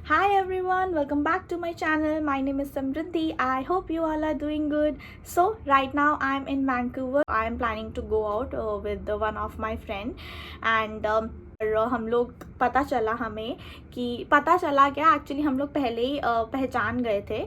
Hi everyone, welcome back to my channel. My name is Samridhi. I hope you all are doing good. So right now I'm in Vancouver. I am planning to go out with one of my friend and हम लोग पता चला हमें कि पता चला क्या actually हम लोग पहले ही पहचान गए थे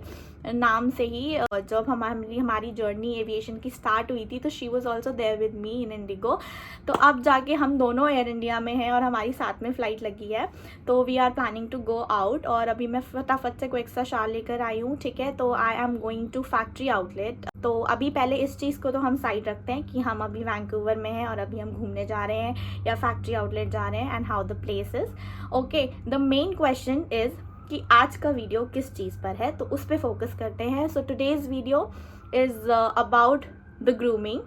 नाम से ही जब हमारी जर्नी एविएशन की स्टार्ट हुई थी तो she was also there with me in IndiGo. तो अब जाके हम दोनों एयर इंडिया में हैं और हमारी साथ में फ़्लाइट लगी है। तो we are planning to go out और अभी मैं फटाफट से कोई एक्स्ट्रा शाल लेकर आई हूँ, ठीक है। तो I am going to factory outlet. तो अभी पहले इस चीज़ को तो हम साइड रखते हैं कि हम अभी वैंकूवर में हैं और अभी हम घूमने जा रहे हैं या फैक्ट्री आउटलेट जा रहे हैं and how the place is. Okay, the main question is कि आज का वीडियो किस चीज़ पर है, तो उस पर फोकस करते हैं। So today's video is about the grooming.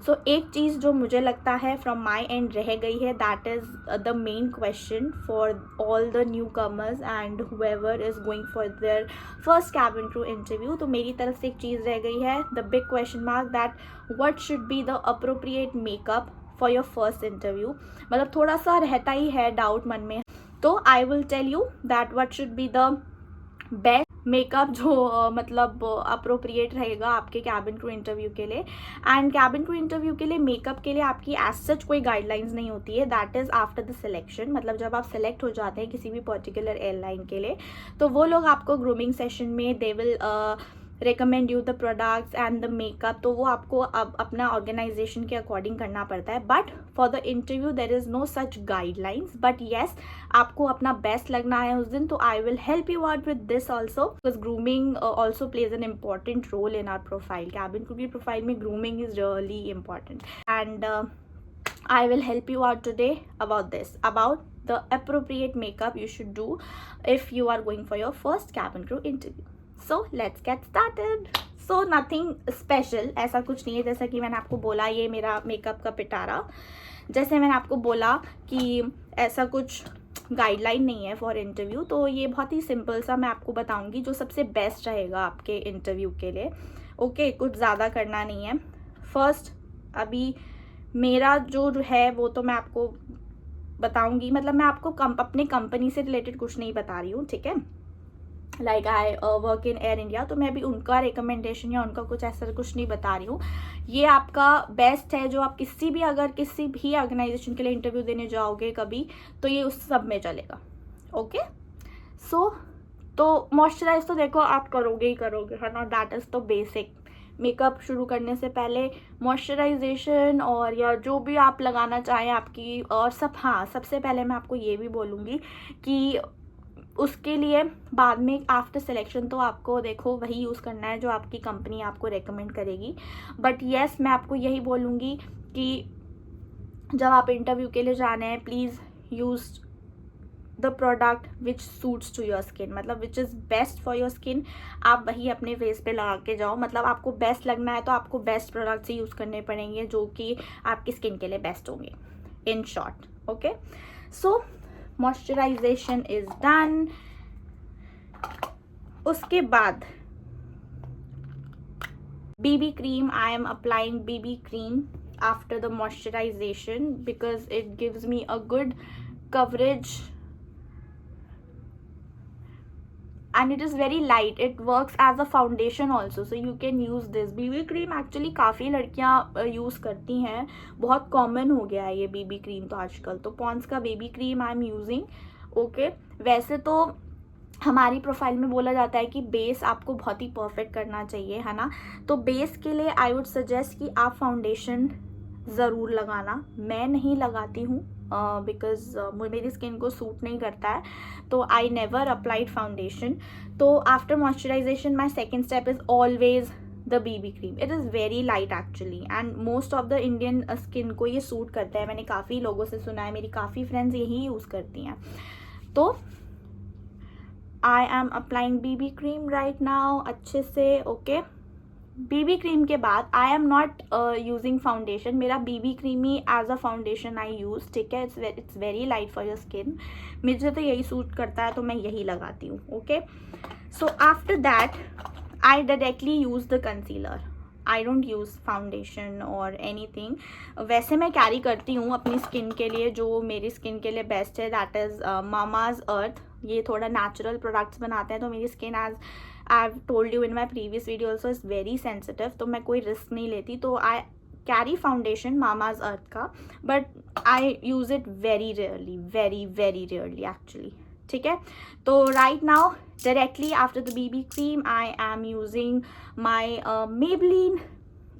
So एक चीज़ जो मुझे लगता है फ्रॉम माई एंड रह गई है, that is the main question for all the newcomers and whoever is going for their first cabin crew interview. तो मेरी तरफ से एक चीज़ रह गई है, the big question mark, that what should be the appropriate makeup for your first interview. मतलब थोड़ा सा रहता ही है डाउट मन में। तो I will tell you that what should be the best makeup जो मतलब अप्रोप्रिएट रहेगा आपके कैबिन क्रू इंटरव्यू के लिए। एंड कैबिन क्रू इंटरव्यू के लिए मेकअप के लिए आपकी एज सच कोई गाइडलाइंस नहीं होती है, that is after the selection. मतलब जब आप सेलेक्ट हो जाते हैं किसी भी पर्टिकुलर एयरलाइन के लिए तो वो लोग आपको ग्रूमिंग सेशन में they will recommend you the products and the makeup। तो वो आपको अब अपना ऑर्गेनाइजेशन के अकॉर्डिंग करना पड़ता है। But for the interview there is no such guidelines, but yes आपको अपना बेस्ट लगना है उस दिन। तो I will help you out with this also, because grooming also plays an important role in our profile. Cabin crew की profile में grooming is really important and I will help you out today about this, about the appropriate makeup you should do if you are going for your first cabin crew interview. So let's get started. So nothing special, ऐसा कुछ नहीं है। जैसा कि मैंने आपको बोला ये मेरा मेकअप का पिटारा, जैसे मैंने आपको बोला कि ऐसा कुछ गाइडलाइन नहीं है फॉर इंटरव्यू। तो ये बहुत ही सिंपल सा मैं आपको बताऊंगी जो सबसे बेस्ट रहेगा आपके इंटरव्यू के लिए। ओके, कुछ ज़्यादा करना नहीं है। फर्स्ट अभी मेरा जो है वो तो मैं आपको बताऊंगी, मतलब मैं आपको अपने कंपनी से रिलेटेड कुछ नहीं बता रही हूँ, ठीक है। Like I work in air India, तो मैं भी उनका रिकमेंडेशन या उनका कुछ ऐसा कुछ नहीं बता रही हूँ। ये आपका बेस्ट है जो आप अगर किसी भी ऑर्गेनाइजेशन के लिए इंटरव्यू देने जाओगे कभी, तो ये उस सब में चलेगा। ओके, सो तो मॉइस्चराइज तो देखो आप करोगे ही करोगे, है ना, दैट इज़ तो बेसिक। मेकअप शुरू करने से पहले मॉइस्चराइजेशन और या जो भी आप लगाना चाहें आपकी और सब, हाँ सबसे पहले मैं आपको ये भी बोलूँगी कि उसके लिए बाद में आफ्टर सिलेक्शन तो आपको देखो वही यूज़ करना है जो आपकी कंपनी आपको रेकमेंड करेगी। बट येस मैं आपको यही बोलूँगी कि जब आप इंटरव्यू के लिए जाने हैं please use the product which suits to your skin, मतलब which is best for your skin, आप वही अपने फेस पे लगा के जाओ। मतलब आपको बेस्ट लगना है तो आपको बेस्ट प्रोडक्ट्स ही यूज़ करने पड़ेंगे जो कि आपकी स्किन के लिए बेस्ट होंगे, in short. Okay, so moisturisation is done. उसके बाद BB cream, I am applying BB cream after the moisturization because it gives me a good coverage and it is very light. It works as a foundation also, so you can use this BB cream। actually काफ़ी लड़कियाँ use करती हैं, बहुत common हो गया है ये BB cream तो आजकल। तो पॉन्ड्स का BB cream I am using. Okay, वैसे तो हमारी प्रोफाइल में बोला जाता है कि बेस आपको बहुत ही परफेक्ट करना चाहिए, है ना। तो बेस के लिए आई वुड सजेस्ट कि आप फाउंडेशन ज़रूर लगाना। मैं नहीं लगाती हूँ बिकॉज मेरी स्किन को सूट नहीं करता है, तो आई नेवर अप्लाइड फाउंडेशन। तो after moisturisation my second step is always the BB cream. It is very light actually and most of the Indian skin को ये सूट करता है। मैंने काफ़ी लोगों से सुना है, मेरी काफ़ी फ्रेंड्स यही यूज़ करती हैं। तो I am applying BB cream right now अच्छे से। ओके, BB क्रीम के बाद I am not using foundation. मेरा BB क्रीम ही as a foundation I use, ठीक है। It's very light for your skin, मुझे तो यही सूट करता है तो मैं यही लगाती हूँ। Okay, so after that I directly use the concealer. I don't use foundation और एनीथिंग. वैसे मैं कैरी करती हूँ अपनी स्किन के लिए, जो मेरी स्किन के लिए बेस्ट है, दैट इज़ मामाज अर्थ. ये थोड़ा नेचुरल प्रोडक्ट्स बनाते हैं, तो मेरी skin as I have told you in my previous video also is very sensitive, तो मैं कोई रिस्क नहीं लेती. तो I carry foundation Mamaearth का, but I use it very rarely, very very rarely actually. ठीक है, तो right now directly after the BB cream I am using my Maybelline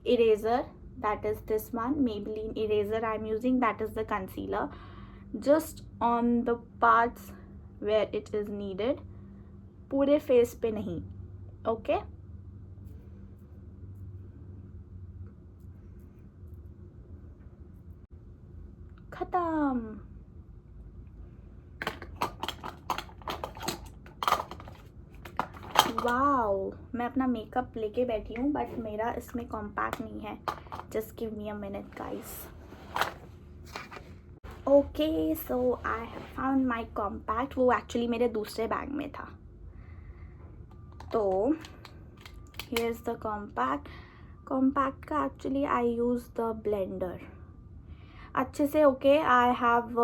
eraser, that is this one, Maybelline eraser I am using, that is the concealer, just on the parts where it is needed, पूरे face पे नहीं. okay, खत्म. Wow, मैं अपना makeup लेके बैठी हूँ, but मेरा इसमें कॉम्पैक्ट नहीं है. Just give me a minute guys. Okay, so I have found my compact. वो एक्चुअली मेरे दूसरे बैग में था. तो here is the compact. Compact का actually I use the blender अच्छे से. Okay, I have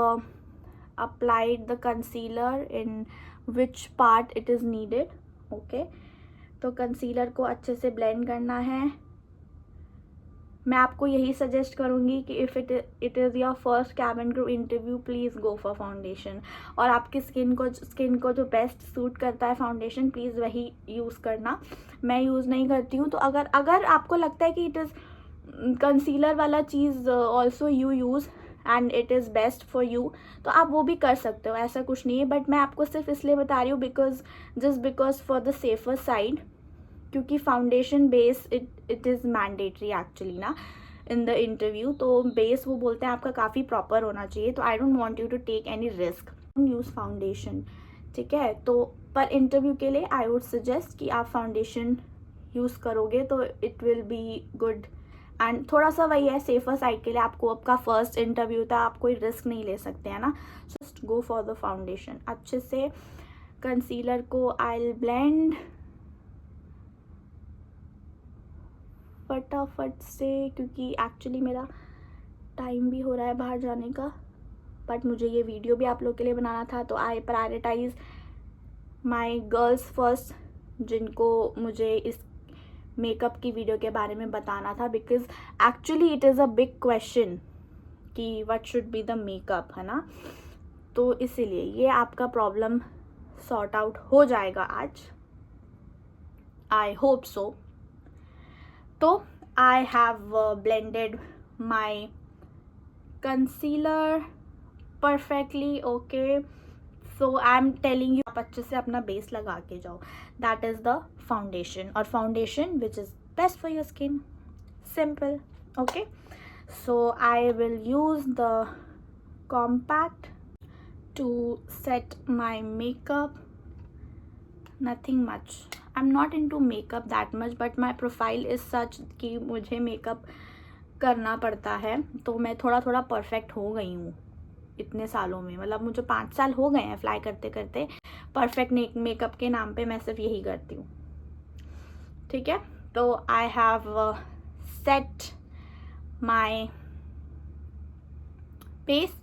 applied the concealer in which part it is needed. Okay, तो कंसीलर को अच्छे से ब्लेंड करना है. मैं आपको यही सजेस्ट करूँगी कि if it is your first cabin crew interview, please go for foundation. और आपकी स्किन को जो बेस्ट सूट करता है फाउंडेशन, प्लीज़ वही यूज़ करना. मैं यूज़ नहीं करती हूँ. तो अगर आपको लगता है कि इट इज़ कंसीलर वाला चीज़ also you use and it is best for you, तो आप वो भी कर सकते हो, ऐसा कुछ नहीं है. बट मैं आपको सिर्फ इसलिए बता रही हूँ because for the safer side, क्योंकि foundation base it is mandatory actually ना इन द इंटरव्यू. तो बेस वो बोलते हैं आपका काफ़ी प्रॉपर होना चाहिए. तो I don't want you to take any risk, use foundation. ठीक है, तो पर इंटरव्यू के लिए आई वुड सजेस्ट कि आप फाउंडेशन यूज़ करोगे तो it will be good. And थोड़ा सा वही है, सेफर साइड के लिए. आपको आपका फर्स्ट इंटरव्यू था, आप कोई रिस्क नहीं ले सकते हैं ना. Just go for the foundation. अच्छे से कंसीलर को आई विल ब्लेंड फटाफट से, क्योंकि एक्चुअली मेरा टाइम भी हो रहा है बाहर जाने का. बट मुझे ये वीडियो भी आप लोग के लिए बनाना था, तो आई प्रायोरिटाइज माई गर्ल्स फर्स्ट, जिनको मुझे इस मेकअप की वीडियो के बारे में बताना था. Because actually it is a big question कि what should be the makeup, है ना. तो इसीलिए ये आपका प्रॉब्लम सॉर्ट आउट हो जाएगा आज, आई होप सो. तो I have blended my concealer perfectly. Okay, so I am telling you, आप अच्छे से अपना बेस लगा के जाओ. दैट इज़ द फाउंडेशन, और foundation which is best for your skin. Simple. Okay, so I will use the compact to set my makeup. Nothing much. I am not into makeup that much, but my profile is such कि मुझे makeup करना पड़ता है. तो मैं थोड़ा थोड़ा perfect हो गई हूँ इतने सालों में. मतलब मुझे 5 साल हो गए हैं फ्लाई करते करते. परफेक्ट मेकअप के नाम पे मैं सिर्फ यही करती हूँ. ठीक है, तो I have set my face,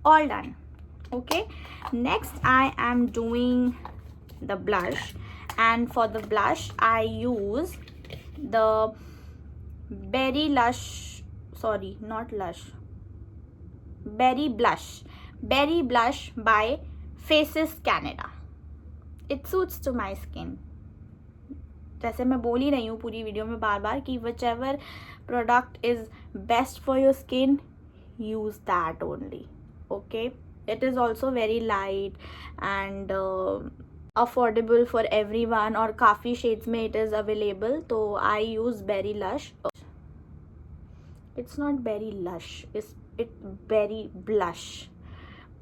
all done. Okay, next I am doing the blush, and for the blush I use the berry blush by Faces Canada. It suits to my skin. जैसे मैं बोल ही रही हूँ पूरी video में बार बार कि whichever product is best for your skin, use that only. Okay, it is also very light and affordable for everyone, और काफ़ी शेड्स में इट इज़ अवेलेबल. तो I use berry lush. It's not berry lush, it berry blush.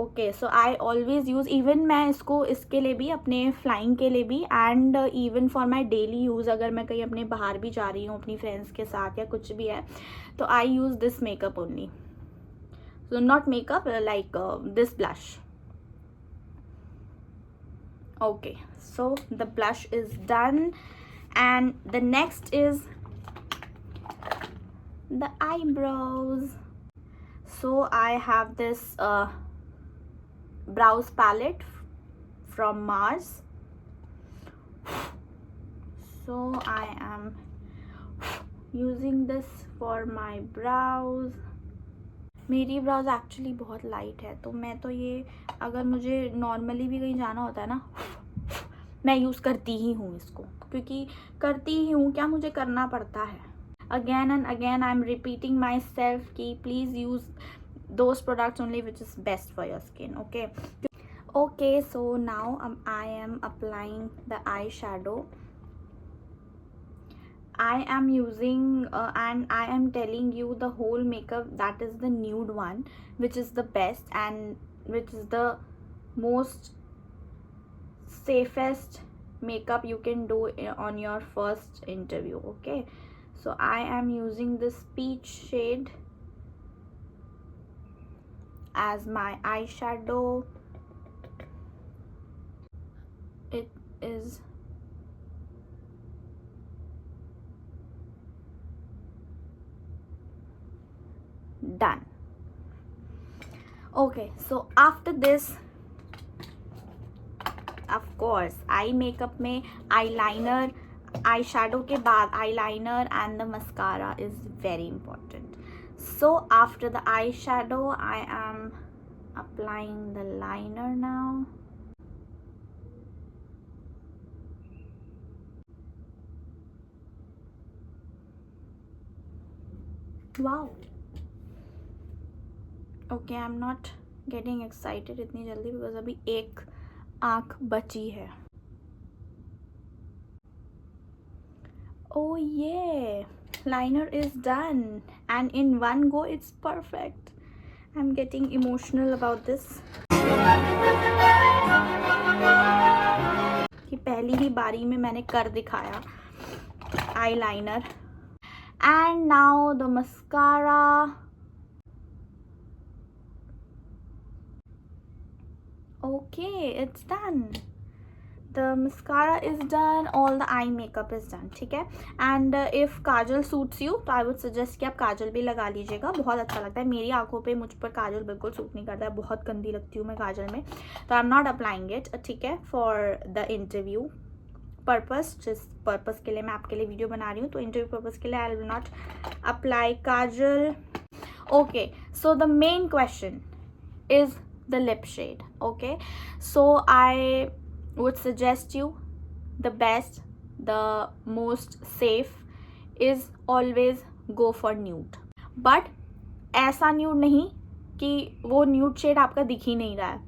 Okay, so I always use, even मैं इसको इसके लिए भी, अपने फ्लाइंग के लिए भी, and even for my daily use. अगर मैं कहीं अपने बाहर भी जा रही हूँ अपनी फ्रेंड्स के साथ या कुछ भी है, तो I use this makeup only. So not makeup, like this blush. Okay, so the blush is done, and the next is the eyebrows. So I have this brows palette from Mars. So I am using this for my brows. मेरी browse actually बहुत light है, तो मैं तो ये अगर मुझे normally भी कहीं जाना होता है ना, मैं यूज़ करती ही हूँ इसको, क्योंकि करती ही हूँ क्या, मुझे करना पड़ता है. Again and again I am repeating myself कि please use those products only which is best for your skin. Okay, so now I am applying the eyeshadow. I am using and I am telling you the whole makeup, that is the nude one, which is the best and which is the most safest makeup you can do on your first interview. Okay, so I am using this peach shade as my eyeshadow. It is done. Okay, so after this, of course, eye makeup में eyeliner, eyeshadow के बाद eyeliner and the mascara is very important. So after the eyeshadow, I am applying the liner now. Wow. Okay, I'm not getting excited इतनी जल्दी because अभी एक आँख बची है. Oh yeah, liner is done and in one go it's perfect. I'm getting emotional about this. कि पहली ही बारी में मैंने कर दिखाया eyeliner. And now the mascara. Okay, it's done. The mascara is done, all the eye makeup is done. ठीक है. And if kajal suits you, तो I would suggest कि आप काजल भी लगा लीजिएगा. बहुत अच्छा लगता है. मेरी आंखों पे मुझ पर काजल बिल्कुल सूट नहीं करता है. बहुत गंदी लगती हूँ मैं काजल में. तो I'm not applying it. ठीक है. For the interview purpose, जिस purpose के लिए मैं आपके लिए वीडियो बना रही हूँ, तो interview purpose के लिए I will not apply kajal. Okay, so the main question is the lip shade. Okay, so I would suggest you the best, the most safe is always go for nude. But ऐसा nude नहीं कि वो nude shade आपका दिख ही नहीं रहा है,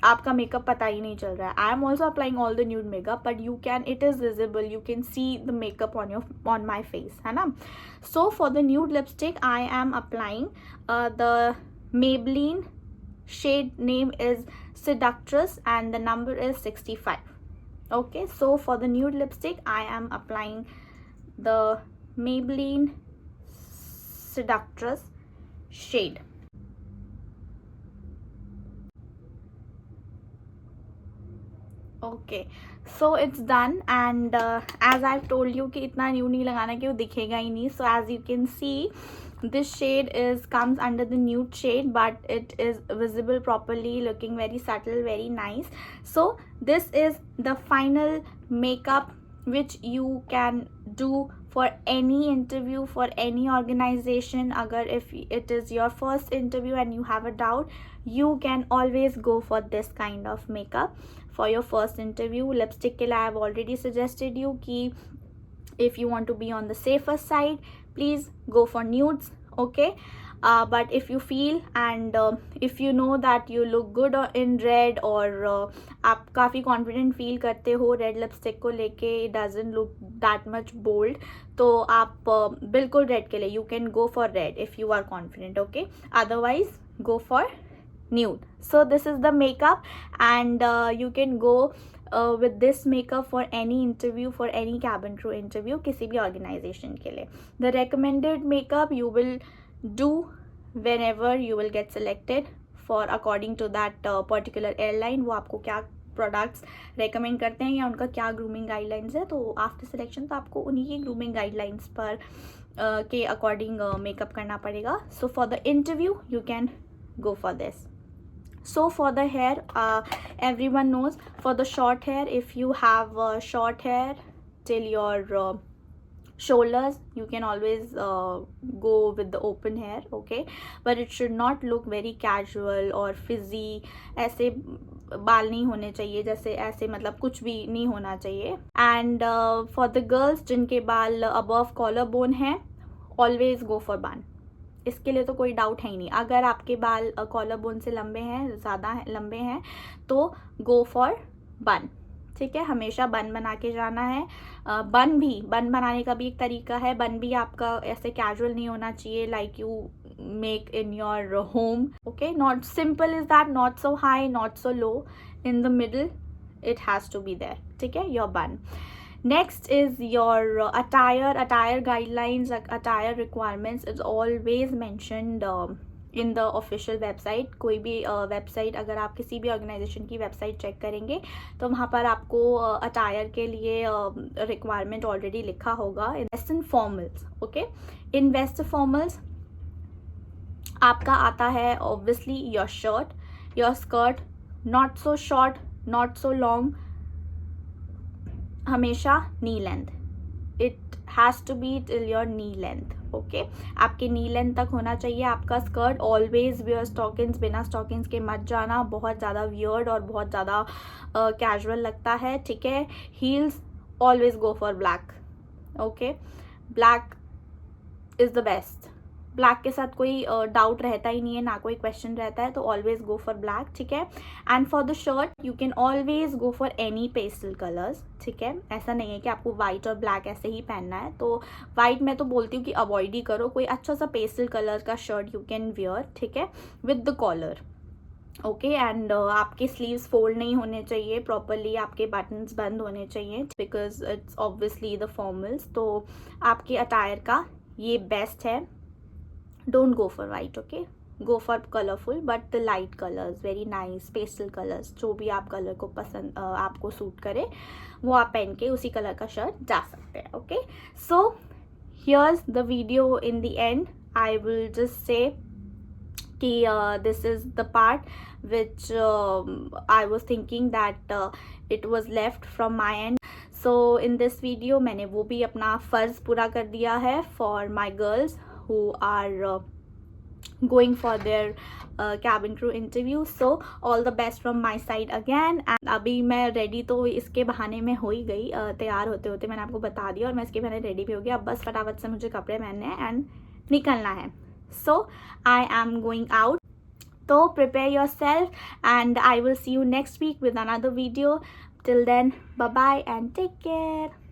आपका मेकअप पता ही नहीं चल रहा है. I am also applying all the nude makeup, but you can, it is visible, you can see the makeup on my face, है ना. So for the nude lipstick I am applying the Maybelline, shade name is Seductress and the number is 65. Okay, so for the nude lipstick I am applying the Maybelline Seductress shade. Okay, so it's done and as I've told you कि इतना nude नहीं लगाना कि वो दिखेगा ही नहीं. So as you can see, this shade comes under the nude shade, but it is visible properly, looking very subtle, very nice. So this is the final makeup which you can do for any interview, for any organization. Agar if it is your first interview and you have a doubt, you can always go for this kind of makeup for your first interview. Lipstick के लिए I have already suggested you कि if you want to be on the safer side, please go for nudes. Okay, but if you feel and if you know that you look good in red or आप काफ़ी confident feel करते हो red lipstick को लेके, it doesn't look that much bold, तो आप बिल्कुल red के लिए you can go for red if you are confident. Okay, otherwise go for nude. So this is the makeup and you can go with this makeup for any interview, for any cabin crew interview, किसी भी organization के लिए. The recommended makeup you will do whenever you will get selected for according to that particular airline. वो आपको क्या products recommend करते हैं या उनका क्या grooming guidelines है, तो after selection तो आपको उन्हीं की grooming guidelines पर के अकॉर्डिंग मेकअप करना पड़ेगा. So for the interview you can go for this. So for the hair, everyone knows, for the short hair, if you have short hair till your shoulders, you can always go with the open hair, okay, but it should not look very casual or frizzy. ऐसे बाल नहीं होने चाहिए, जैसे ऐसे मतलब कुछ भी नहीं होना चाहिए. And for the girls जिनके बाल above collar bone है, always go for bun. इसके लिए तो कोई डाउट है ही नहीं. अगर आपके बाल कॉलर बोन से लंबे हैं, ज़्यादा लंबे हैं, तो गो फॉर बन. ठीक है, हमेशा बन बना के जाना है. बन बनाने का भी एक तरीका है. बन भी आपका ऐसे कैजुअल नहीं होना चाहिए, like you make in your home. Okay, not simple is that, not so high, not so low, in the middle it has to be there. ठीक है, योर बन. Next is your attire guidelines. Attire requirements is always mentioned in the official website. कोई भी website, अगर आप किसी भी organisation की वेबसाइट चेक करेंगे तो वहाँ पर आपको अटायर के लिए रिक्वायरमेंट ऑलरेडी लिखा होगा. In western formals, okay, in western formals आपका आता है obviously your shirt, your skirt, not so short, not so long, हमेशा knee length. It has to be till your knee length. Okay, आपके knee length तक होना चाहिए आपका skirt. Always wear stockings, बिना स्टॉकिंग्स के मत जाना, बहुत ज़्यादा वियर्ड और बहुत ज़्यादा कैजुअल लगता है. ठीक है, heels always go for black. Okay, black is the best. Black के साथ कोई डाउट रहता ही नहीं है, ना कोई क्वेश्चन रहता है, तो ऑलवेज गो फॉर ब्लैक. ठीक है, and for the shirt you can always go for any pastel colours. ठीक है, ऐसा नहीं है कि आपको वाइट और ब्लैक ऐसे ही पहनना है. तो वाइट मैं तो बोलती हूँ कि अवॉइड ही करो. कोई अच्छा सा पेस्टल कलर का शर्ट यू कैन वियर. ठीक है, with the collar. Okay, and आपके स्लीव्स फोल्ड नहीं होने चाहिए प्रॉपरली, आपके बटन्स बंद होने चाहिए, because it's obviously the formals. तो आपके अटायर का ये बेस्ट है. Don't go for white, okay? Go for colorful but the light colors, very nice pastel colors. जो भी आप कलर को पसंद आपको सूट करे वो आप पहन के उसी कलर का शर्ट जा सकते हैं. Okay, so here's the video in the end. I will just say कि this is the part which I was thinking that it was left from my end. So in this video मैंने वो भी अपना फ़र्ज़ पूरा कर दिया है for my girls who are going for their cabin crew interview. So all the best from my side again. And अभी मैं रेडी तो इसके बहाने में हो ही गई. तैयार होते होते मैंने आपको बता दिया और मैं इसके बहाने रेडी भी हो गया. अब बस फटाफट से मुझे कपड़े पहनने हैं एंड निकलना है. So I am going out. So prepare yourself and I will see you next week with another video. Till then, bye bye and take care.